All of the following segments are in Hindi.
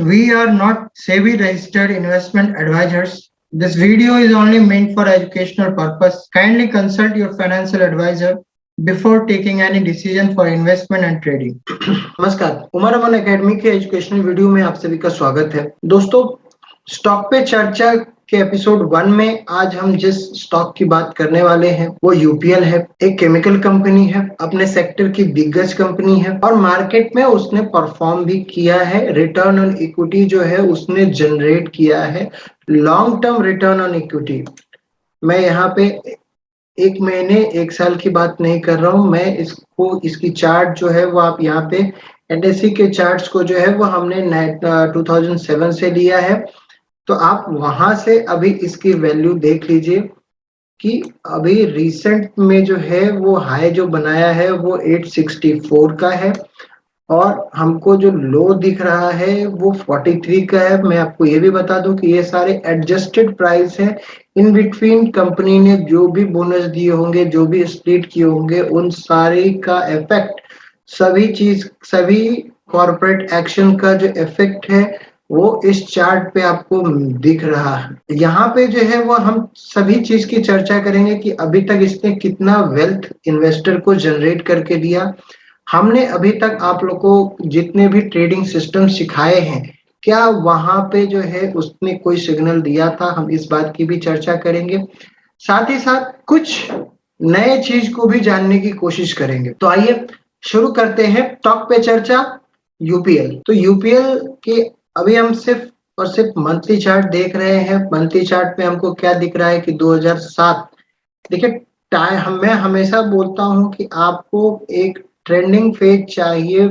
We are not SEBI registered investment advisors. This video is only meant for educational purpose. Kindly consult your financial advisor before taking any decision for investment and trading. नमस्कार, उमर अमन एकेडमी के एजुकेशनल वीडियो में आप सभी का स्वागत है। दोस्तों, स्टॉक पे चर्चा के एपिसोड 1 में आज हम जिस स्टॉक की बात करने वाले हैं वो यूपीएल है। एक केमिकल कंपनी है, अपने सेक्टर की दिग्गज कंपनी है और मार्केट में उसने परफॉर्म भी किया है। रिटर्न ऑन इक्विटी जो है उसने जनरेट किया है, long term return on equity. मैं यहाँ पे एक महीने एक साल की बात नहीं कर रहा हूं, मैं इसकी चार्ट जो है वो आप यहाँ पे एनएससी के चार्ट्स को जो है वो हमने 2007 से लिया है। तो आप वहां से अभी इसकी वैल्यू देख लीजिए कि अभी रिसेंट में जो है वो हाई जो बनाया है वो 864 का है और हमको जो लो दिख रहा है वो 43 का है। मैं आपको ये भी बता दूं कि ये सारे एडजस्टेड प्राइस है। इन बिटवीन कंपनी ने जो भी बोनस दिए होंगे, जो भी स्प्लिट किए होंगे, उन सारे का इफेक्ट सभी कॉर्पोरेट एक्शन का जो इफेक्ट है वो इस चार्ट पे आपको दिख रहा है। यहाँ पे जो है वो हम सभी चीज की चर्चा करेंगे कि अभी तक इसने कितना वेल्थ इन्वेस्टर को जनरेट करके दिया। हमने अभी तक आप लोग को जितने भी ट्रेडिंग सिस्टम सिखाए हैं, क्या वहां पे जो है उसने कोई सिग्नल दिया था, हम इस बात की भी चर्चा करेंगे। साथ ही साथ कुछ नए चीज को भी जानने की कोशिश करेंगे। तो आइए शुरू करते हैं स्टॉक पे चर्चा। यूपीएल, तो यूपीएल के अभी हम सिर्फ और सिर्फ मंथली चार्ट देख रहे हैं। मंथली चार्ट में हमको क्या दिख रहा है कि 2007, देखिए मैं हमेशा बोलता हूं कि आपको एक ट्रेंडिंग फेज चाहिए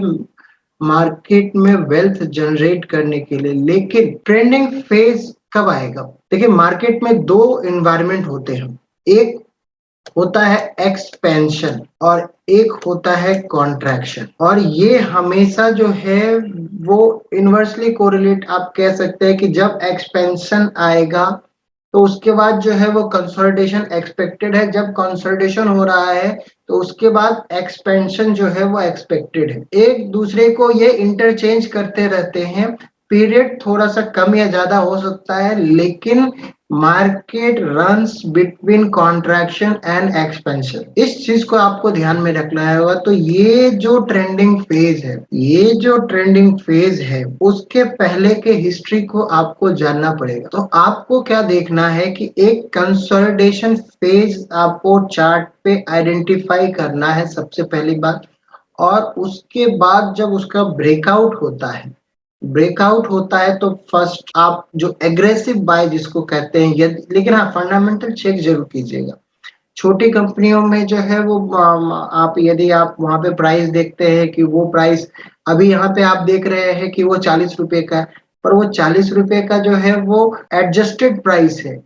मार्केट में वेल्थ जनरेट करने के लिए, लेकिन ट्रेंडिंग फेज कब आएगा? देखिए, मार्केट में दो एनवायरनमेंट होते हैं, एक होता है एक्सपेंशन और एक होता है कॉन्ट्रैक्शन। और ये हमेशा जो है वो इनवर्सली कोरिलेट आप कह सकते हैं कि जब एक्सपेंशन आएगा तो उसके बाद जो है वो कंसोलिडेशन एक्सपेक्टेड है। जब कंसोलिडेशन हो रहा है तो उसके बाद एक्सपेंशन जो है वो एक्सपेक्टेड है। एक दूसरे को ये इंटरचेंज करते रहते हैं। पीरियड थोड़ा सा कम या ज्यादा हो सकता है, लेकिन market runs between contraction and expansion. इस चीज को आपको ध्यान में रखना होगा। तो ये जो ट्रेंडिंग फेज है उसके पहले के हिस्ट्री को आपको जानना पड़ेगा। तो आपको क्या देखना है कि एक कंसोलिडेशन फेज आपको चार्ट पे आइडेंटिफाई करना है सबसे पहली बात। और उसके बाद जब उसका ब्रेकआउट होता है तो फर्स्ट आप जो एग्रेसिव बाय जिसको कहते हैं, यदि, लेकिन हाँ, फंडामेंटल चेक जरूर कीजिएगा। छोटी कंपनियों में जो है वो यदि आप वहां पे प्राइस देखते हैं कि वो प्राइस अभी यहाँ पे आप देख रहे हैं कि वो 40 रुपए का है, पर वो 40 रुपए का जो है वो एडजस्टेड प्राइस है।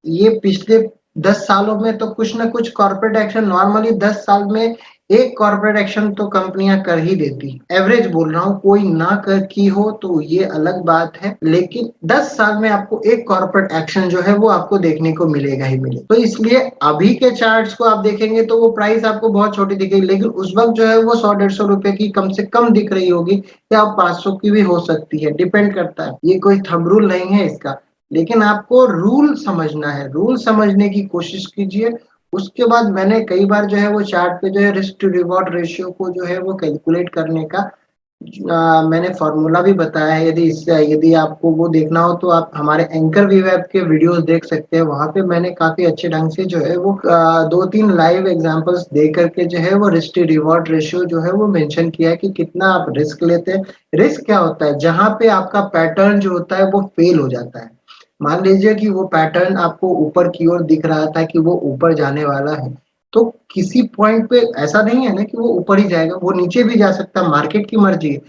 ये पिछले 10 सालों में तो कुछ ना कुछ कॉर्पोरेट एक्शन, नॉर्मली 10 साल में एक कॉर्पोरेट एक्शन तो कंपनियां कर ही देती। एवरेज बोल रहा हूँ, कोई ना कर की हो तो ये अलग बात है, लेकिन 10 साल में आपको एक कॉर्पोरेट एक्शन जो है वो आपको देखने को मिलेगा ही मिलेगा। तो इसलिए अभी के चार्ट्स को आप देखेंगे तो वो प्राइस आपको बहुत छोटी दिखेगी, लेकिन उस वक्त जो है वो 100-150 रुपए की कम से कम दिख रही होगी, या 500 की भी हो सकती है, डिपेंड करता है। ये कोई थंब रूल नहीं है इसका, लेकिन आपको रूल समझना है। रूल समझने की कोशिश कीजिए। उसके बाद मैंने कई बार जो है वो चार्ट पे जो है रिस्क टू रिवॉर्ड रेशियो को जो है वो कैलकुलेट करने का मैंने फॉर्मूला भी बताया है। यदि आपको वो देखना हो तो आप हमारे एंकर वी वेब के वीडियोस देख सकते हैं। वहां पे मैंने काफी अच्छे ढंग से जो है वो 2-3 लाइव एग्जांपल्स दे करके जो है वो रिस्क टू रिवॉर्ड रेशियो जो है वो मेंशन किया है कि कितना आप रिस्क लेते हैं। रिस्क क्या होता है? जहां पे आपका पैटर्न जो होता है वो फेल हो जाता है। मान लीजिए कि वो पैटर्न आपको ऊपर की ओर दिख रहा था कि वो ऊपर जाने वाला है, तो किसी पॉइंट पे ऐसा नहीं है ना कि वो ऊपर ही जाएगा, वो नीचे भी जा सकता है। मार्केट की मर्जी है।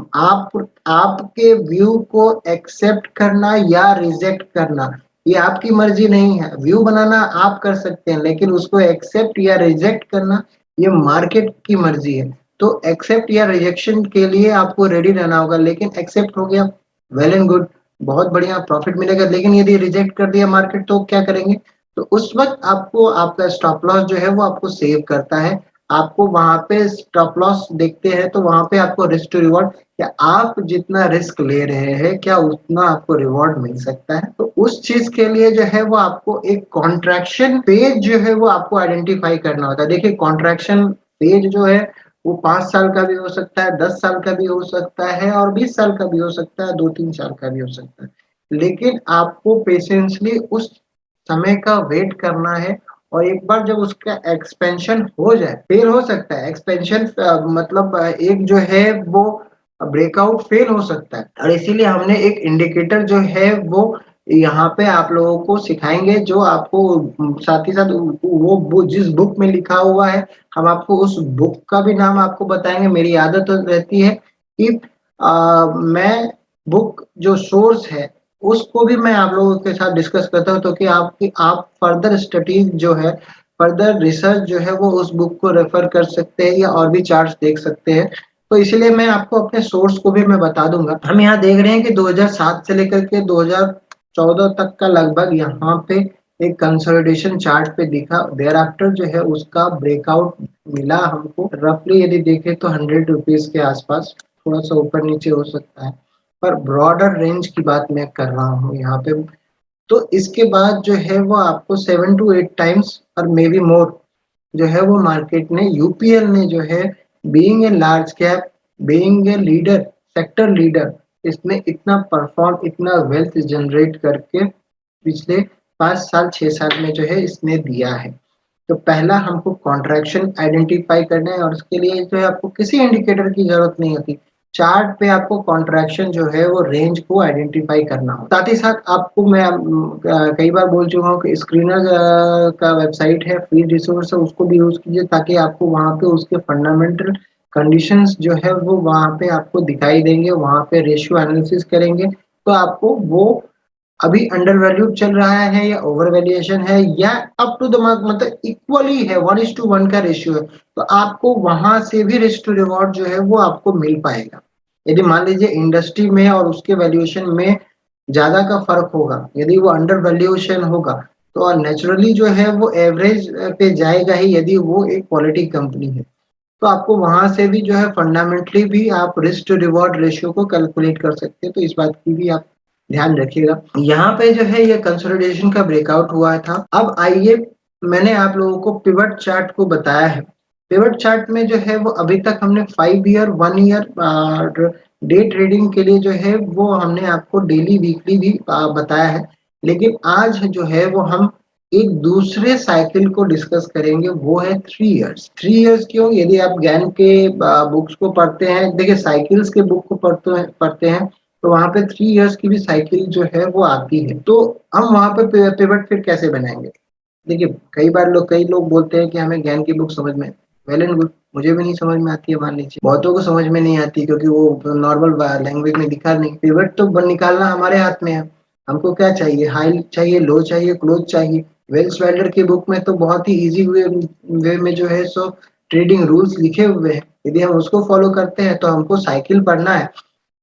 आपके व्यू को एक्सेप्ट करना या रिजेक्ट करना ये आपकी मर्जी नहीं है। व्यू बनाना आप कर सकते हैं, लेकिन उसको एक्सेप्ट या रिजेक्ट करना ये मार्केट की मर्जी है। तो एक्सेप्ट या रिजेक्शन के लिए आपको रेडी रहना होगा। लेकिन एक्सेप्ट हो गया, वेल एंड गुड, बहुत बढ़िया, प्रॉफिट मिलेगा। लेकिन यदि रिजेक्ट कर दिया मार्केट तो क्या करेंगे? तो उस वक्त आपको आपका स्टॉप लॉस जो है वो आपको सेव करता है। आपको वहां पे स्टॉप लॉस देखते हैं तो वहां पे आपको रिस्क टू रिवॉर्ड, क्या आप जितना रिस्क ले रहे हैं क्या उतना आपको रिवॉर्ड मिल सकता है। तो उस चीज के लिए जो है वो आपको एक कॉन्ट्रैक्शन पेज जो है वो आपको आइडेंटिफाई करना होता है। देखिए कॉन्ट्रैक्शन पेज जो है वो 5 साल का भी हो सकता है, 10 साल का भी हो सकता है और 20 साल का भी हो सकता है, 2-3 साल का भी हो सकता है। लेकिन आपको पेशेंसली उस समय का वेट करना है और एक बार जब उसका एक्सपेंशन हो जाए, फेल हो सकता है एक्सपेंशन, मतलब एक जो है वो ब्रेकआउट फेल हो सकता है। और इसीलिए हमने एक इंडिकेटर जो है वो यहाँ पे आप लोगों को सिखाएंगे, जो आपको साथ ही साथ वो जिस बुक में लिखा हुआ है हम आपको उस बुक का भी नाम आपको बताएंगे। मेरी आदत तो रहती है कि मैं बुक जो सोर्स है उसको भी मैं आप लोगों के साथ डिस्कस करता हूँ, तो कि आप फर्दर स्टडीज जो है, फर्दर रिसर्च जो है वो उस बुक को रेफर कर सकते हैं या और भी चार्ट्स देख सकते हैं। तो इसलिए मैं आपको अपने सोर्स को भी मैं बता दूंगा। हम यहाँ देख रहे हैं कि 2007 से लेकर के 2014 तक का लगभग यहाँ पे एक कंसोलिडेशन चार्ट पे दिखा। देयर आफ्टर जो है उसका ब्रेकआउट मिला हमको, रफली यदि देखें तो 100 रुपीज के आसपास, थोड़ा सा ऊपर नीचे हो सकता है, पर ब्रॉडर रेंज की बात मैं कर रहा हूँ यहाँ पे। तो इसके बाद जो है वो आपको 7 to 8 टाइम्स और मे बी मोर जो है वो मार्केट ने, यूपीएल ने जो है, being a large cap, being a leader, sector leader, इसने इतना परफॉर्म, इतना वेल्थ जनरेट करके पिछले 5 साल 6 साल में जो है इसने दिया है। तो पहला हमको कॉन्ट्रैक्शन आइडेंटिफाई करना है और उसके लिए जो है आपको किसी इंडिकेटर की जरूरत नहीं होती। चार्ट पे आपको कॉन्ट्रैक्शन जो है वो रेंज को आइडेंटिफाई करना हो। साथ ही साथ आपको मैं कई बार बोल चुका हूँ कि स्क्रीनर का वेबसाइट है, फ्री रिसोर्स है, उसको भी यूज कीजिए ताकि आपको वहां पे उसके फंडामेंटल कंडीशंस जो है वो वहां पे आपको दिखाई देंगे। वहां पे रेशियो एनालिसिस करेंगे तो आपको वो अभी अंडर वैल्यूड चल रहा है या ओवर वैल्यूएशन है या अप टू द मार्क, मतलब इक्वली है, 1:1 का रेशियो है, तो आपको वहां से भी रिस्क टू रिवॉर्ड जो है वो आपको मिल पाएगा। यदि मान लीजिए इंडस्ट्री में और उसके वैल्यूएशन में ज्यादा का फर्क होगा, यदि वो अंडर वैल्यूएशन होगा तो नेचुरली जो है वो एवरेज पे जाएगा ही, यदि वो एक क्वालिटी कंपनी है। तो आपको वहां से भी जो है फंडामेंटली भी आप रिस्क टू रिवॉर्ड रेशियो को कैलकुलेट कर सकते हैं। तो इस बात की भी आप ध्यान रखिएगा। यहाँ पे जो है ये कंसोलिडेशन का ब्रेकआउट हुआ था। अब आइए, मैंने आप लोगों को पिवट चार्ट को बताया है। पिवट चार्ट में जो है वो अभी तक हमने 5 ईयर 1 ईयर डे ट्रेडिंग के लिए जो है वो हमने आपको डेली वीकली भी बताया है। लेकिन आज जो है वो हम एक दूसरे साइकिल को डिस्कस करेंगे, वो है 3 इयर्स। 3 इयर्स क्यों? यदि आप ज्ञान के बुक्स को पढ़ते हैं, देखिए साइकिल्स के बुक को पढ़ते हैं तो वहां पे 3 इयर्स की भी साइकिल जो है वो आती है। तो हम वहां पे पिवट फिर कैसे बनाएंगे? देखिए कई लोग बोलते हैं कि हमें ज्ञान की बुक समझ में, वेल एंड गुड, मुझे भी नहीं समझ में आती है, मान लीजिए बहुतों को समझ में नहीं आती क्योंकि वो नॉर्मल लैंग्वेज में दिखा नहीं। पिवट तो निकालना हमारे हाथ में है। हमको क्या चाहिए? हाई चाहिए, लो चाहिए, क्लोज चाहिए। वेल्स वेल्डर की बुक में तो बहुत ही इजी वे में जो है सो ट्रेडिंग रूल्स लिखे हुए हैं। यदि हम उसको फॉलो करते हैं तो हमको साइकिल पढ़ना है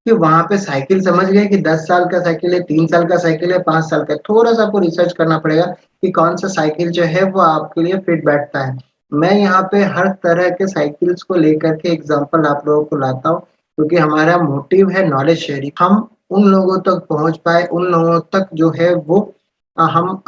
कि वहां पे साइकिल समझ गए कि 10 साल का साइकिल है, 3 साल का साइकिल है, 5 साल का, थोड़ा सा आपको रिसर्च करना पड़ेगा कि कौन सा साइकिल जो है वो आपके लिए फिट बैठता है। मैं यहाँ पे हर तरह के साइकिल्स को लेकर के एग्जांपल आप लोगों को लाता हूँ क्योंकि हमारा मोटिव है नॉलेज शेयरिंग। हम उन लोगों तक पहुंच पाए, उन लोगों तक जो है वो हम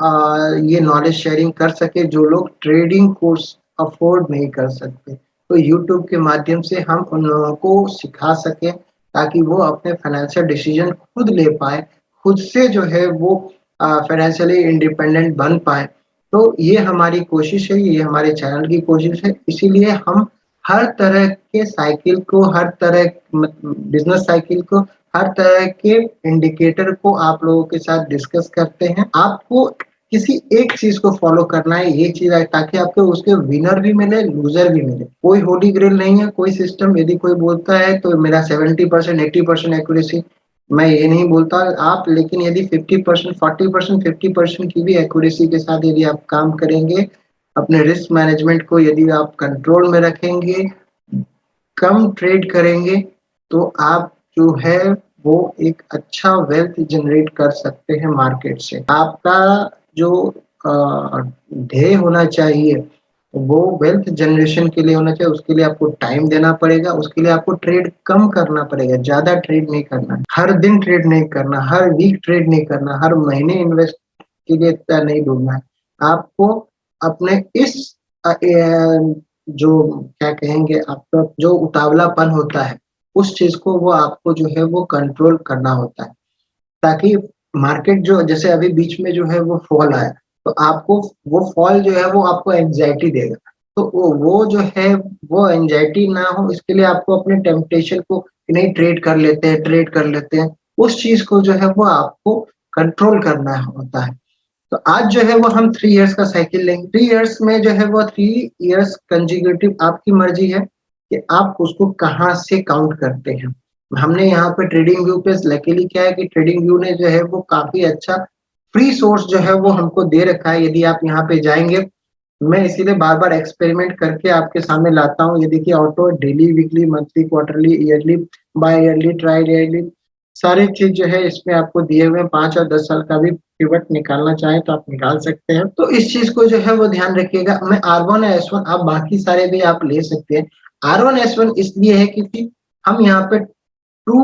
ये नॉलेज शेयरिंग कर सके जो लोग ट्रेडिंग कोर्स अफोर्ड नहीं कर सकते। तो यूट्यूब के माध्यम से हम उन लोगों को सिखा सके ताकि वो अपने फाइनेंशियल डिसीजन खुद ले पाए, खुद से जो है वो फाइनेंशियली इंडिपेंडेंट बन पाए। तो ये हमारी कोशिश है, ये हमारे चैनल की कोशिश है। इसीलिए हम हर तरह के साइकिल को, हर तरह बिजनेस साइकिल को, हर तरह के इंडिकेटर को आप लोगों के साथ डिस्कस करते हैं। आपको किसी एक चीज को फॉलो करना है, ये चीज है ताकि आपको उसके विनर भी मिले, लूजर भी मिले। कोई होली ग्रेल नहीं है, कोई सिस्टम। यदि कोई बोलता है तो मेरा 70% 80% एक्यूरेसी, मैं ये नहीं बोलता आप, लेकिन यदि 50% 40% 50% की भी एक्यूरेसी के साथ यदि आप काम करेंगे, अपने रिस्क मैनेजमेंट को यदि आप कंट्रोल में रखेंगे, कम ट्रेड करेंगे, तो आप जो है वो एक अच्छा वेल्थ जनरेट कर सकते हैं मार्केट से। आपका जो ध्येय होना चाहिए वो वेल्थ जनरेशन के लिए होना चाहिए, उसके लिए आपको टाइम देना पड़ेगा, उसके लिए आपको ट्रेड कम करना पड़ेगा, ज्यादा ट्रेड नहीं करना, हर दिन ट्रेड नहीं करना, हर वीक ट्रेड नहीं करना, हर महीने इन्वेस्ट के लिए इतना नहीं डूबना है। आपको अपने इस जो क्या कहेंगे, आपका जो उतावलापन होता है उस चीज को वो आपको जो है वो कंट्रोल करना होता है, ताकि मार्केट जो जैसे अभी बीच में जो है वो फॉल आया, तो आपको वो फॉल जो है वो आपको एंजाइटी देगा। तो वो जो है वो एंजाइटी ना हो, इसके लिए आपको अपने टेम्पटेशन को कि नहीं ट्रेड कर लेते हैं, ट्रेड कर लेते हैं, उस चीज को जो है वो आपको कंट्रोल करना होता है। तो आज जो है वो हम 3 इयर्स का साइकिल लेंगे। 3 इयर्स में जो है वो 3 इयर्स कंजिक्यूटिव आपकी मर्जी है कि आप उसको कहाँ से काउंट करते हैं। हमने यहाँ पे ट्रेडिंग व्यू पे लकीली क्या है कि ट्रेडिंग व्यू ने जो है वो काफी अच्छा फ्री सोर्स जो है वो हमको दे रखा है। यदि आप यहाँ पे जाएंगे, मैं इसीलिए बार बार एक्सपेरिमेंट करके आपके सामने लाता हूँ। ये देखिए, auto daily, weekly, monthly, quarterly, yearly, bi yearly, tri yearly, सारी चीज जो है इसमें आपको दिए हुए हैं। 5 और 10 साल का भी पिवट निकालना चाहें तो आप निकाल सकते हैं। तो इस चीज को जो है वो ध्यान रखिएगा। मैं R1 या S1, आप बाकी सारे भी आप ले सकते हैं। R1 S1 इसलिए है क्योंकि हम यहाँ पे टू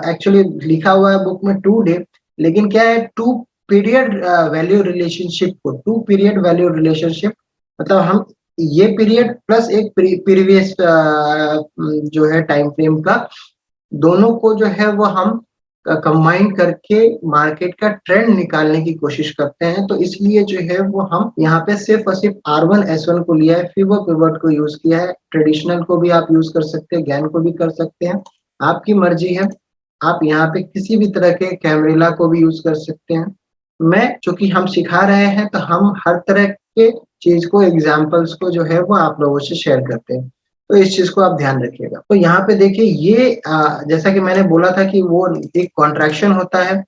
एक्चुअली लिखा हुआ है बुक में 2 डे, लेकिन क्या है, 2 पीरियड वैल्यू रिलेशनशिप को, 2 पीरियड वैल्यू रिलेशनशिप मतलब हम ये पीरियड प्लस एक प्रीवियस जो है टाइम फ्रेम का, दोनों को जो है वो हम कंबाइन करके मार्केट का ट्रेंड निकालने की कोशिश करते हैं। तो इसलिए जो है वो हम यहाँ पे सिर्फ और सिर्फ R1 S1 को लिया है, फिबो पिवट को यूज किया है। ट्रेडिशनल को भी आप यूज कर सकते हैं, गैन को भी कर सकते हैं, आपकी मर्जी है। आप यहाँ पे किसी भी तरह के कैमरेला को भी यूज कर सकते हैं। मैं चूंकि हम सिखा रहे हैं तो हम हर तरह के चीज को, एग्जाम्पल्स को जो है वो आप लोगों से शेयर करते हैं। तो इस चीज को आप ध्यान रखिएगा। तो यहाँ पे देखिए, ये जैसा कि मैंने बोला था कि वो एक कॉन्ट्रैक्शन होता है,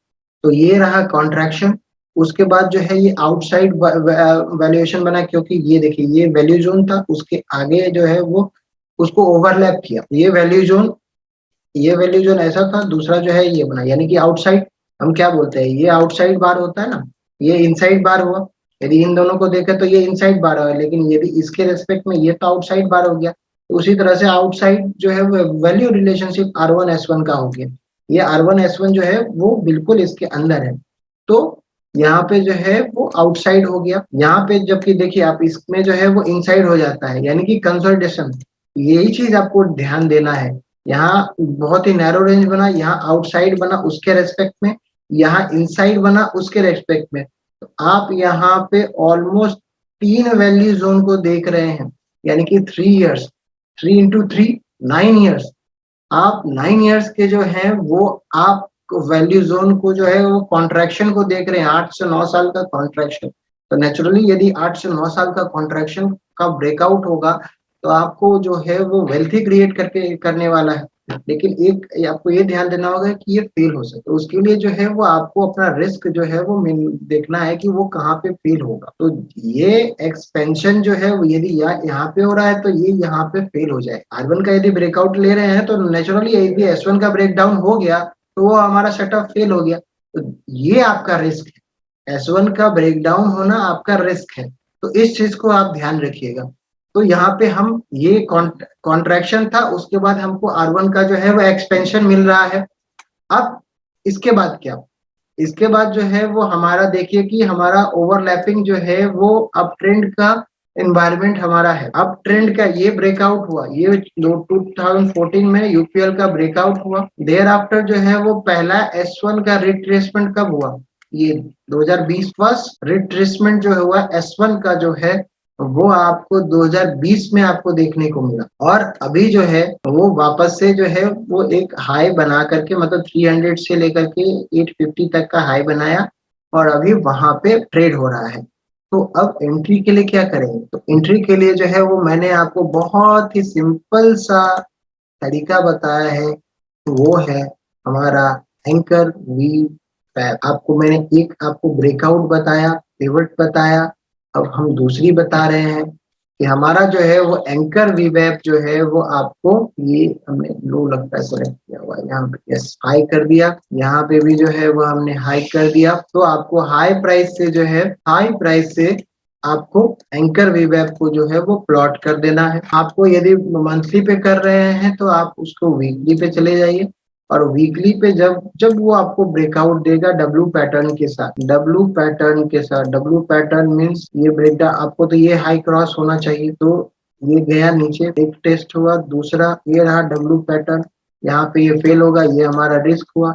तो ये रहा कॉन्ट्रैक्शन। उसके बाद जो है ये आउटसाइड वैल्यूएशन बना, क्योंकि ये देखिए ये वैल्यू जोन था, उसके आगे जो है वो उसको ओवरलैप किया। ये वैल्यू जोन ऐसा था, दूसरा जो है ये बना, यानी कि आउटसाइड। हम क्या बोलते हैं, ये आउटसाइड बार होता है ना, ये इनसाइड बार हुआ। यदि इन दोनों को देखें तो ये इनसाइड बार है, लेकिन यदि इसके रेस्पेक्ट में ये तो आउटसाइड बार हो गया। तो उसी तरह से आउटसाइड जो है वैल्यू रिलेशनशिप R1 S1 का हो गया। ये R1 S1 जो है वो बिल्कुल इसके अंदर है, तो यहाँ पे जो है वो आउटसाइड हो गया। यहाँ पे जबकि देखिए आप इसमें जो है वो इनसाइड हो जाता है, यानी कि कंसोलिडेशन। यही चीज आपको ध्यान देना है। यहाँ बहुत ही नैरो रेंज बना, यहाँ आउटसाइड बना उसके रेस्पेक्ट में, यहाँ इनसाइड बना उसके रेस्पेक्ट में। तो आप यहाँ पे ऑलमोस्ट 3 वैल्यू जोन को देख रहे हैं, यानी कि 3 इयर्स, 3 × 3 9 इयर्स। आप 9 इयर्स के जो है वो आप वैल्यू जोन को जो है वो कॉन्ट्रैक्शन को देख रहे हैं, 8 से 9 साल का कॉन्ट्रैक्शन। तो नेचुरली यदि 8 से 9 साल का कॉन्ट्रैक्शन का ब्रेकआउट होगा तो आपको जो है वो वेल्थ ही क्रिएट करके करने वाला है। लेकिन एक आपको ये ध्यान देना होगा कि ये फेल हो सके, तो उसके लिए जो है वो आपको अपना रिस्क जो है वो देखना है कि वो कहाँ पे फेल होगा। तो ये एक्सपेंशन जो है वो यदि यहाँ पे हो रहा है तो ये यहाँ पे फेल हो जाए। R1 का यदि ब्रेकआउट ले रहे हैं तो नेचुरली यदि S1 का ब्रेकडाउन हो गया तो वो हमारा सेटअप फेल हो गया। तो ये आपका रिस्क है, S1 का ब्रेकडाउन होना आपका रिस्क है। तो इस चीज को आप ध्यान रखिएगा। तो यहाँ पे हम ये कॉन्ट्रैक्शन था, उसके बाद हमको R1 का जो है वो एक्सपेंशन मिल रहा है। अब इसके बाद क्या, इसके बाद जो है वो हमारा देखिए कि हमारा ओवरलैपिंग जो है वो अप ट्रेंड का एनवायरनमेंट हमारा है। अप ट्रेंड का ये ब्रेकआउट हुआ, ये 2014 में यूपीएल का ब्रेकआउट हुआ। देयर आफ्टर जो है वो पहला S1 का रिट्रेसमेंट कब हुआ, ये 2020 फर्स्ट रिट्रेसमेंट जो हुआ S1 का जो है वो आपको 2020 में आपको देखने को मिला। और अभी जो है वो वापस से जो है वो एक हाई बना करके, मतलब 300 से लेकर के 850 तक का हाई बनाया और अभी वहां पे ट्रेड हो रहा है। तो अब एंट्री के लिए क्या करेंगे, तो एंट्री के लिए जो है वो मैंने आपको बहुत ही सिंपल सा तरीका बताया है, वो है हमारा एंकर वी पैर। आपको मैंने एक आपको ब्रेकआउट बताया, पिवट बताया, अब हम दूसरी बता रहे हैं कि हमारा जो है वो एंकर वी वेब जो है वो आपको, ये हमने लो लगता है सेलेक्ट किया हुआ है, यहाँ पे यस हाई कर दिया, यहाँ पे भी जो है वो हमने हाई कर दिया। तो आपको हाई प्राइस से जो है, हाई प्राइस से आपको एंकर वीवैप को जो है वो प्लॉट कर देना है। आपको यदि मंथली पे कर रहे हैं तो आप उसको वीकली पे चले जाइए, और वीकली पे जब जब वो आपको ब्रेकआउट देगा डब्ल्यू पैटर्न के साथ, डब्ल्यू पैटर्न मीन्स ये ब्रेकडाउन आपको, तो ये हाई क्रॉस होना चाहिए, तो ये गया नीचे, एक टेस्ट हुआ, दूसरा ये रहा डब्ल्यू पैटर्न, यहाँ पे ये फेल होगा, ये हमारा रिस्क हुआ।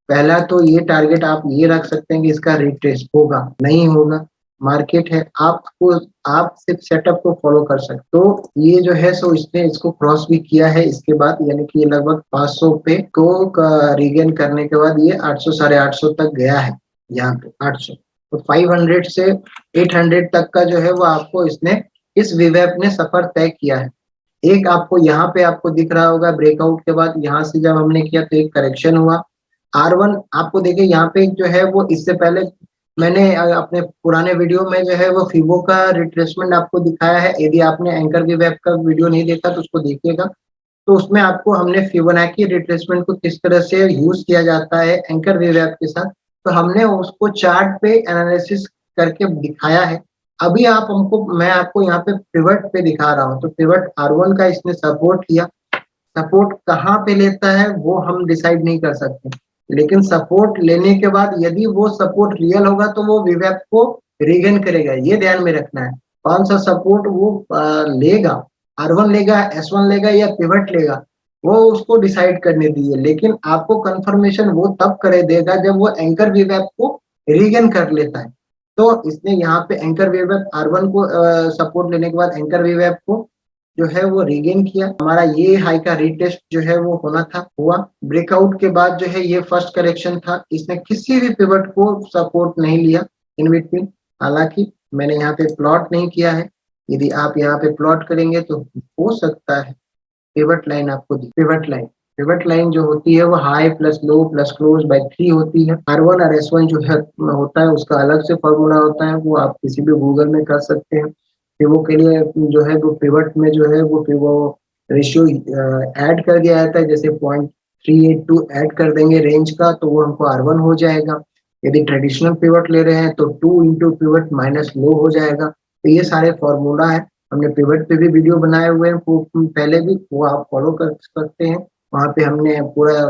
पहला तो ये टारगेट आप ये रख सकते हैं कि इसका रिट्रेस होगा नहीं होगा, मार्केट है, आपको आप सिर्फ सेटअप को फॉलो कर सकते। तो ये जो है सो इसने इसको क्रॉस भी किया है इसके बाद, यानी कि ये लगभग 500 पे को रीगेन करने के बाद ये 800 साढ़े 800 तक गया है, यहाँ पे 800। तो 500 से 800 तक का जो है वो आपको इसने, इस विवेप ने सफर तय किया है। एक आपको यहाँ पे आपको दिख रहा होगा ब्रेकआउट के बाद यहाँ से जब हमने किया तो एक करेक्शन हुआ, R1 आपको देखिए यहाँ पे जो है वो, इससे पहले मैंने अपने पुराने वीडियो में जो है वो फिबो का रिट्रेसमेंट आपको दिखाया है। यदि आपने एंकर वीवैप का वीडियो नहीं देखा तो उसको देखिएगा, तो उसमें आपको हमने फिबोनाची रिट्रेसमेंट को किस तरह से यूज किया जाता है एंकर वीवैप के साथ, तो हमने उसको चार्ट पे एनालिसिस करके दिखाया है। अभी आप हमको, मैं आपको यहाँ पे पिवट पे दिखा रहा हूँ, तो पिवट R1 का इसने सपोर्ट किया, सपोर्ट कहाँ पे लेता है वो हम डिसाइड नहीं कर सकते, लेकिन सपोर्ट लेने के बाद यदि वो सपोर्ट रियल होगा तो वो विवेक को रीगेन करेगा, ये ध्यान में रखना है। कौन सा सपोर्ट वो लेगा, R1 लेगा, S1 लेगा या पिवट लेगा, वो उसको डिसाइड करने दीजिए, लेकिन आपको कंफर्मेशन वो तब करे देगा जब वो एंकर विवेक को रीगेन कर लेता है। तो इसने यहाँ पे एंकर विवेक R1 को सपोर्ट लेने के बाद एंकर विवेक को जो है वो रीगेन किया, हमारा ये हाई का रीटेस्ट जो है वो होना था, हुआ। ब्रेकआउट के बाद जो है ये फर्स्ट करेक्शन था, इसने किसी भी पिवट को सपोर्ट नहीं लिया इन बिटवीन। हालांकि मैंने यहाँ पे प्लॉट नहीं किया है, यदि आप यहाँ पे प्लॉट करेंगे तो हो सकता है पिवट लाइन आपको दी। पिवट लाइन जो होती है वो high plus low plus close by 3 होती है। R1 और S1 जो है होता है उसका अलग से फॉर्मूला होता है, वो आप किसी भी गूगल में कर सकते हैं। पिवो के लिए जो है वो पिवट में जो है वो पिवो रेशियो ऐड कर दिया जाता है, जैसे 0.382 ऐड कर देंगे रेंज का तो वो हमको R1 हो जाएगा। यदि ट्रेडिशनल पिवट ले रहे हैं तो 2 इंटू पिवट माइनस लो हो जाएगा। तो ये सारे फॉर्मूला है, हमने पिवट पे भी वीडियो बनाए हुए हैं पहले भी, वो आप फॉलो कर सकते हैं। वहाँ पे हमने पूरा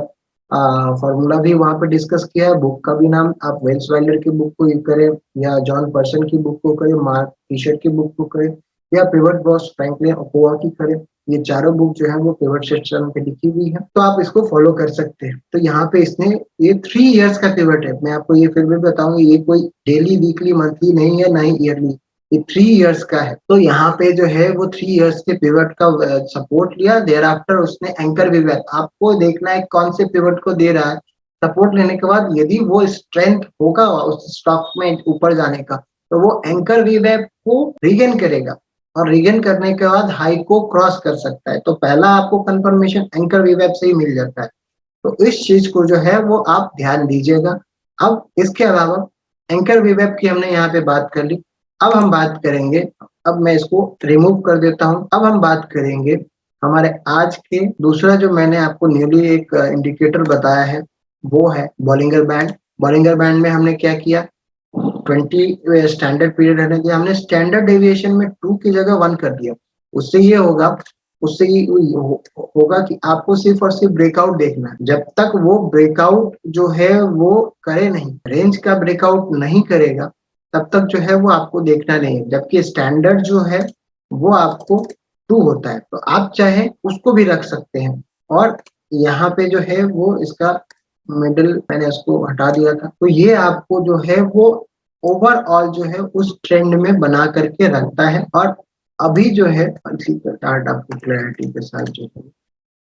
फॉर्मूला भी वहाँ पे डिस्कस किया है। बुक का भी नाम आप वेल्स वाइलर की बुक को करें या जॉन पर्सन की बुक को करें, मार्क टी-शर्ट की बुक को करें या पिवट बॉस फ्रैंकलिन ओकोआ की करें, ये चारों बुक जो है वो पिवट सिस्टम पे लिखी हुई है, तो आप इसको फॉलो कर सकते हैं। तो यहाँ पे इसने ये 3 इयर्स का पिवट है, मैं आपको ये फिर भी बताऊंगी, ये कोई डेली वीकली मंथली नहीं है, ना ही ईयरली, ये 3 इयर्स का है। तो यहाँ पे जो है वो 3 इयर्स के पिवट का सपोर्ट लिया, देयर आफ्टर उसने एंकर विवेक, आपको देखना है कौन से पिवट को दे रहा है सपोर्ट लेने के बाद, यदि वो स्ट्रेंथ होगा उस स्टॉक में ऊपर जाने का तो वो एंकर विवेक को रीगेन करेगा, और रीगेन करने के बाद हाई को क्रॉस कर सकता है। तो पहला आपको कंफर्मेशन एंकर विवेक से ही मिल जाता है, तो इस चीज को जो है वो आप ध्यान दीजिएगा। अब इसके अलावा एंकर विवेक की हमने यहाँ पे बात कर ली, अब हम बात करेंगे, अब मैं इसको रिमूव कर देता हूँ, अब हम बात करेंगे हमारे आज के दूसरा जो मैंने आपको न्यूली एक इंडिकेटर बताया है वो है बॉलिंगर बैंड। बॉलिंगर बैंड में हमने क्या किया, 20 स्टैंडर्ड पीरियड रहने दिया, हमने स्टैंडर्ड डेविएशन में 2 की जगह 1 कर दिया। उससे ये होगा, उससे ये होगा कि आपको सिर्फ और सिर्फ ब्रेकआउट देखना है, जब तक वो ब्रेकआउट जो है वो करे नहीं, रेंज का ब्रेकआउट नहीं करेगा तब तक जो है वो आपको देखना नहीं है, जबकि स्टैंडर्ड जो है वो आपको 2 होता है, तो आप चाहे उसको भी रख सकते हैं। और यहाँ पे जो है वो इसका मिडिल मैंने इसको हटा दिया था, तो ये आपको जो है वो ओवरऑल जो है उस ट्रेंड में बना करके रखता है। और अभी जो है चार्ट आपको क्लैरिटी के साथ जो है,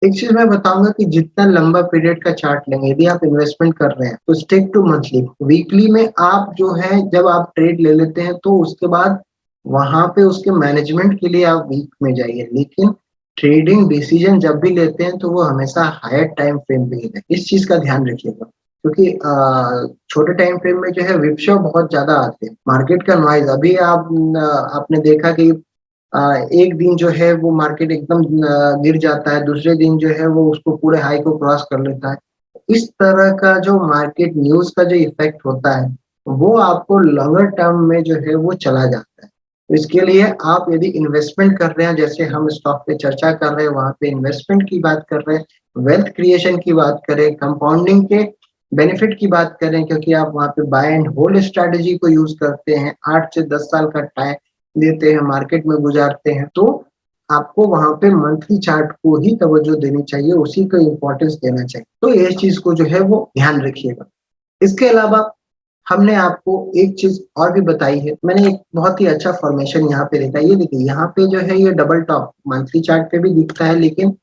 एक चीज मैं बताऊंगा कि जितना लंबा पीरियड का चार्ट लेंगे, यदि आप इन्वेस्टमेंट कर रहे हैं तो स्टिक टू मंथली। वीकली में आप जो है जब आप ट्रेड ले लेते हैं तो उसके बाद वहां पे उसके मैनेजमेंट के लिए आप वीक में जाइए, लेकिन ट्रेडिंग डिसीजन जब भी लेते हैं तो वो हमेशा हायर टाइम फ्रेम पे ही है, इस चीज का ध्यान रखिएगा। क्योंकि छोटे टाइम फ्रेम में जो है विपशो बहुत ज्यादा आते हैं, मार्केट का नॉइज, अभी आपने देखा कि एक दिन जो है वो मार्केट एकदम गिर जाता है, दूसरे दिन जो है वो उसको पूरे हाई को क्रॉस कर लेता है। इस तरह का जो मार्केट न्यूज का जो इफेक्ट होता है वो आपको लॉन्गर टर्म में जो है वो चला जाता है। तो इसके लिए आप यदि इन्वेस्टमेंट कर रहे हैं, जैसे हम स्टॉक पे चर्चा कर रहे हैं, वहां पे इन्वेस्टमेंट की बात कर रहे हैं, वेल्थ क्रिएशन की बात करें, कंपाउंडिंग के बेनिफिट की बात करें, क्योंकि आप वहां पे बाय एंड होल्ड स्ट्रैटेजी को यूज करते हैं, 8 से 10 साल का टाइम लेते हैं, मार्केट में गुजारते हैं, तो आपको वहां पे मंथली चार्ट को ही तवज्जो देनी चाहिए, उसी को इम्पोर्टेंस देना चाहिए। तो ये चीज को जो है वो ध्यान रखिएगा। इसके अलावा हमने आपको एक चीज और भी बताई है, मैंने एक बहुत ही अच्छा फॉर्मेशन यहाँ पे देखा। ये देखिए, यहाँ पे जो है ये डबल टॉप मंथली चार्ट पे भी दिखता है, लेकिन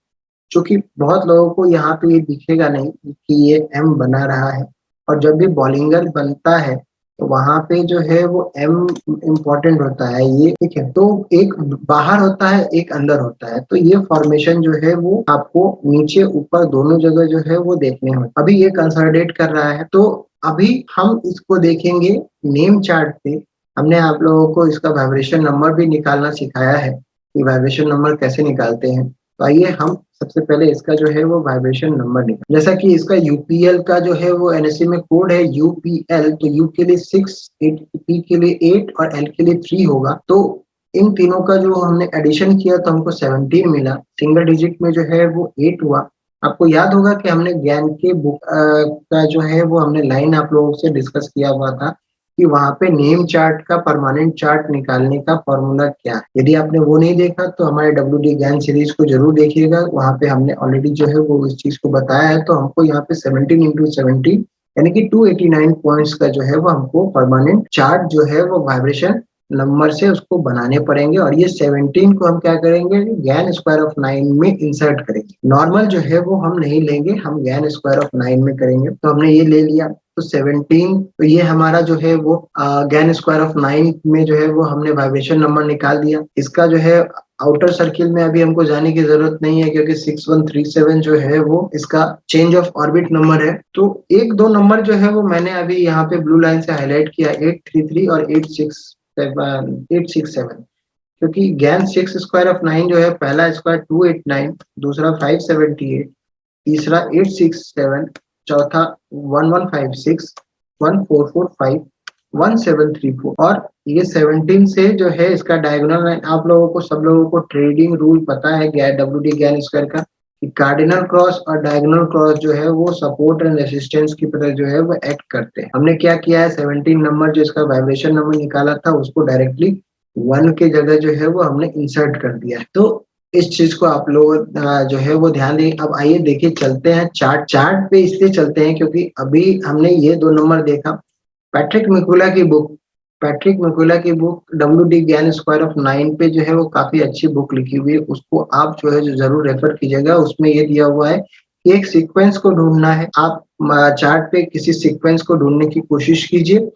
चूंकि बहुत लोगों को यहाँ पे ये दिखेगा नहीं कि ये एम बना रहा है, और जब भी बॉलिंगर बनता है तो वहां पे जो है वो एम इम्पोर्टेंट होता है, ये ठीक है। तो एक बाहर होता है, एक अंदर होता है, तो ये फॉर्मेशन जो है वो आपको नीचे ऊपर दोनों जगह जो है वो देखने में, अभी ये कंसोलिडेट कर रहा है। तो अभी हम इसको देखेंगे नेम चार्ट पे। हमने आप लोगों को इसका वाइब्रेशन नंबर भी निकालना सिखाया है कि वाइब्रेशन नंबर कैसे निकालते हैं। तो आइए हम सबसे पहले इसका जो है वो वाइब्रेशन नंबर निकाल, जैसा कि इसका यूपीएल का जो है वो एनएससी में कोड है यूपीएल, तो यू के लिए 6, पी के लिए 8 और एल के लिए 3 होगा। तो इन तीनों का जो हमने एडिशन किया तो हमको 17 मिला, सिंगल डिजिट में जो है वो 8 हुआ। आपको याद होगा कि हमने ज्ञान के बुक का जो है वो हमने लाइन आप लोगों से डिस्कस किया हुआ था कि वहां पे नेम चार्ट का परमानेंट चार्ट निकालने का फॉर्मूला क्या है। यदि आपने वो नहीं देखा तो हमारे WD ज्ञान सीरीज को जरूर देखिएगा, वहां पे हमने ऑलरेडी जो है वो इस चीज को बताया है। तो हमको यहाँ पे 17 इंटू 17 यानी कि 289 पॉइंट्स का जो है वो हमको परमानेंट चार्ट जो है वो वाइब्रेशन नंबर से उसको बनाने पड़ेंगे, और ये 17 को हम क्या करेंगे, ज्ञान स्क्वायर ऑफ 9 में इंसर्ट करेंगे। नॉर्मल जो है वो हम नहीं लेंगे, हम ज्ञान स्क्वायर ऑफ 9 में करेंगे। तो हमने ये ले लिया, तो 17, तो ये हमारा जो है वो ज्ञान स्क्वायर ऑफ 9 में जो है वो हमने वाइब्रेशन नंबर निकाल दिया। इसका जो है आउटर सर्किल में अभी हमको जाने की जरूरत नहीं है, क्योंकि 6137 जो है वो इसका चेंज ऑफ ऑर्बिट नंबर है। तो एक दो नंबर जो है वो मैंने अभी यहाँ पे ब्लू लाइन से हाईलाइट किया, 833 और 867, क्योंकि ज्ञान 6 स्क्वायर ऑफ 9 जो है, पहला स्क्वायर 289, दूसरा 578, तीसरा 867, चौथा 1156, 1445, 1734, और ये 17 से जो है इसका डायगोनल लाइन। आप लोगों को, सब लोगों को ट्रेडिंग रूल पता है WD ज्ञान स्क्वायर का, कि कार्डिनल क्रॉस और डायगोनल क्रॉस जो है वो सपोर्ट एंड रेसिस्टेंस की तरह जो है वो एक्ट करते हैं। हमने क्या किया है, 17 नंबर जो इसका वाइब्रेशन नंबर निकाला था उसको डायरेक्टली 1 के जगह जो है वो हमने इंसर्ट कर दिया है। तो इस चीज को आप लोग जो है वो ध्यान दें। अब आइए देखिए, चलते हैं चार्ट पे, इसलिए चलते हैं क्योंकि अभी हमने ये दो नंबर देखा। पैट्रिक मैकुला की बुक WD ज्ञान स्क्वायर ऑफ 9 पे जो है वो काफी अच्छी बुक लिखी हुई है, उसको आप जो है जो जरूर रेफर कीजिएगा। उसमें ये दिया हुआ है कि एक सीक्वेंस को ढूंढना है, आप चार्ट पे किसी सीक्वेंस को ढूंढने की कोशिश कीजिए,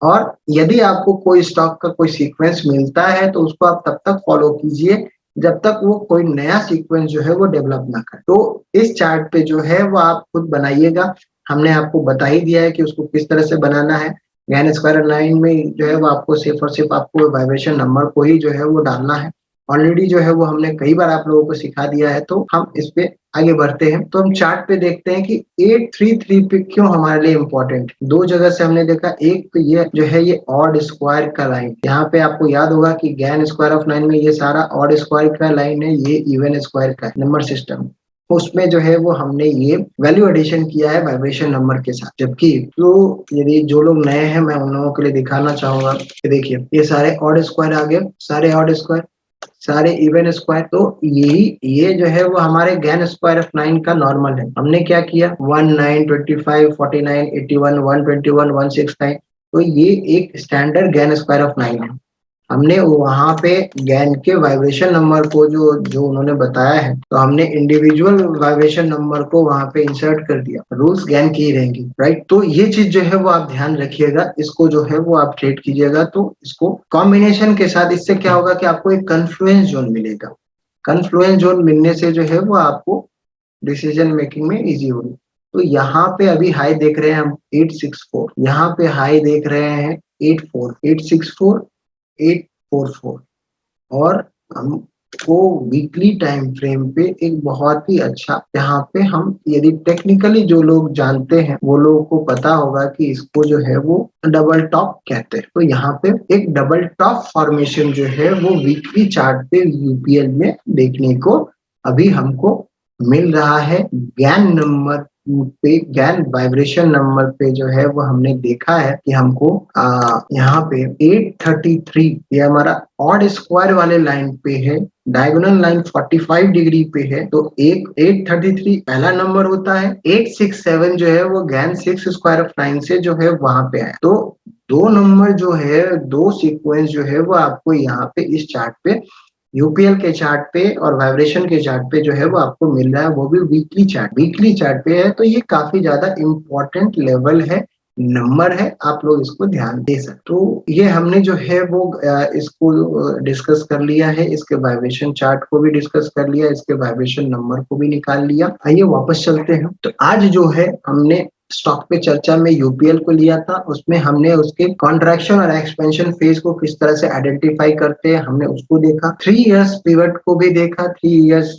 और यदि आपको कोई स्टॉक का कोई सीक्वेंस मिलता है तो उसको आप तब तक फॉलो कीजिए जब तक वो कोई नया सीक्वेंस जो है वो डेवलप ना करे। तो इस चार्ट पे जो है वो आप खुद बनाइएगा, हमने आपको बता ही दिया है कि उसको किस तरह से बनाना है। ज्ञान स्क्वायर 9 में जो है वो आपको सिर्फ और सिर्फ आपको वाइब्रेशन नंबर को ही जो है वो डालना है। ऑलरेडी जो है वो हमने कई बार आप लोगों को सिखा दिया है, तो हम इस पे आगे बढ़ते हैं। तो हम चार्ट पे देखते हैं कि 833 पे क्यों हमारे लिए इम्पोर्टेंट। दो जगह से हमने देखा, एक तो ये जो है ये ऑड स्क्वायर का लाइन, यहाँ पे आपको याद होगा कि ज्ञान स्क्वायर ऑफ 9 में ये सारा ऑड स्क्वायर का लाइन है, ये इवन स्क्वायर का नंबर सिस्टम, उसमें जो है वो हमने ये वैल्यू एडिशन किया है वाइब्रेशन नंबर के साथ। जबकि तो यदि जो लोग नए हैं, मैं उन लोगों के लिए दिखाना चाहूंगा कि देखिए ये सारे ऑड स्क्वायर आ गए, सारे ऑड स्क्वायर, सारे इवन स्क्वायर। तो ये जो है वो हमारे ज्ञान स्क्वायर ऑफ 9 का नॉर्मल है। हमने क्या किया, 1 9 25 49 81 121 169, तो ये एक स्टैंडर्ड ज्ञान स्क्वायर ऑफ 9 है। हमने वहां पे ज्ञान के वाइब्रेशन नंबर को जो जो उन्होंने बताया है, तो हमने इंडिविजुअल वाइब्रेशन नंबर को वहां पे इंसर्ट कर दिया। रूल्स ज्ञान की ही रहेंगी, राइट। तो ये चीज जो है वो आप ध्यान रखिएगा, इसको जो है वो आप ट्रेड कीजिएगा। तो इसको कॉम्बिनेशन के साथ, इससे क्या होगा कि आपको एक कन्फ्लुएंस जोन मिलेगा। कन्फ्लुएंस जोन मिलने से जो है वो आपको डिसीजन मेकिंग में इजी होगी। तो यहाँ पे अभी हाई देख रहे हैं हम 864, यहाँ पे हाई देख रहे हैं 864, 844, और हम वो वीकली टाइम फ्रेम पे एक बहुत ही अच्छा, यहाँ पे हम यदि टेक्निकली जो लोग जानते हैं वो लोगों को पता होगा कि इसको जो है वो डबल टॉप कहते हैं। तो यहाँ पे एक डबल टॉप फॉर्मेशन जो है वो वीकली चार्ट पे यूपीएल में देखने को अभी हमको मिल रहा है। गैन नंबर पे, गैन वाइब्रेशन नंबर पे जो है वो हमने देखा है कि हमको यहाँ पे 833 ये हमारा ऑड स्क्वायर वाले लाइन पे है, डायगोनल लाइन 45 डिग्री पे है, तो एक 833 पहला नंबर होता है, 867 जो है वो गैन 6 स्क्वायर ऑफ लाइन से जो है वहां पे आया। तो दो नंबर जो है, दो सीक्वेंस जो है वो आपको यहाँ पे इस चार्ट पे, यूपीएल के चार्ट पे और वाइब्रेशन के चार्ट पे जो है वो आपको मिल रहा है, वो भी वीकली चार्ट पे है। तो ये काफी ज्यादा इम्पोर्टेंट लेवल है, नंबर है, आप लोग इसको ध्यान दे सकते। तो ये हमने जो है वो इसको डिस्कस कर लिया है, इसके वाइब्रेशन चार्ट को भी डिस्कस कर लिया, इसके वाइब्रेशन नंबर को भी निकाल लिया। आइए वापस चलते हैं। तो आज जो है हमने स्टॉक पे चर्चा में यूपीएल को लिया था, उसमें हमने उसके कॉन्ट्रैक्शन और एक्सपेंशन फेज को किस तरह से आइडेंटिफाई करते हैं हमने उसको देखा। 3 इयर्स पिवट को भी देखा, 3 इयर्स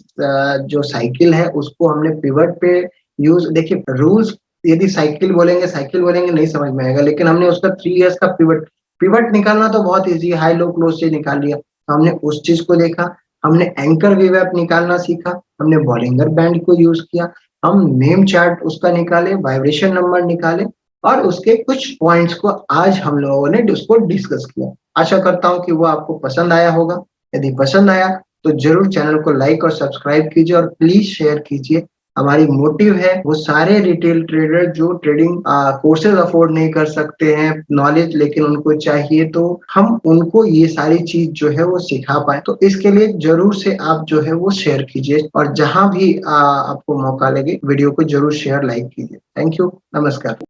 जो साइकिल है उसको हमने पिवट पे यूज, देखिए रूल्स यदि साइकिल बोलेंगे नहीं समझ में आएगा, लेकिन हमने उसका 3 इयर्स का पिवट निकालना तो बहुत ईजी है, हाई लो क्लोज से निकाल लिया। हमने उस चीज को देखा, हमने एंकर वीवैप निकालना सीखा, हमने बॉलिंगर बैंड को यूज किया, हम नेम चार्ट उसका निकाले, वाइब्रेशन नंबर निकाले और उसके कुछ पॉइंट्स को आज हम लोगों ने उसको डिस्कस किया। आशा करता हूँ कि वो आपको पसंद आया होगा। यदि पसंद आया तो जरूर चैनल को लाइक और सब्सक्राइब कीजिए और प्लीज शेयर कीजिए। हमारी मोटिव है वो सारे रिटेल ट्रेडर जो ट्रेडिंग कोर्सेज अफोर्ड नहीं कर सकते हैं नॉलेज, लेकिन उनको चाहिए, तो हम उनको ये सारी चीज जो है वो सिखा पाए। तो इसके लिए जरूर से आप जो है वो शेयर कीजिए और जहां भी आपको मौका लगे वीडियो को जरूर शेयर लाइक कीजिए। थैंक यू, नमस्कार।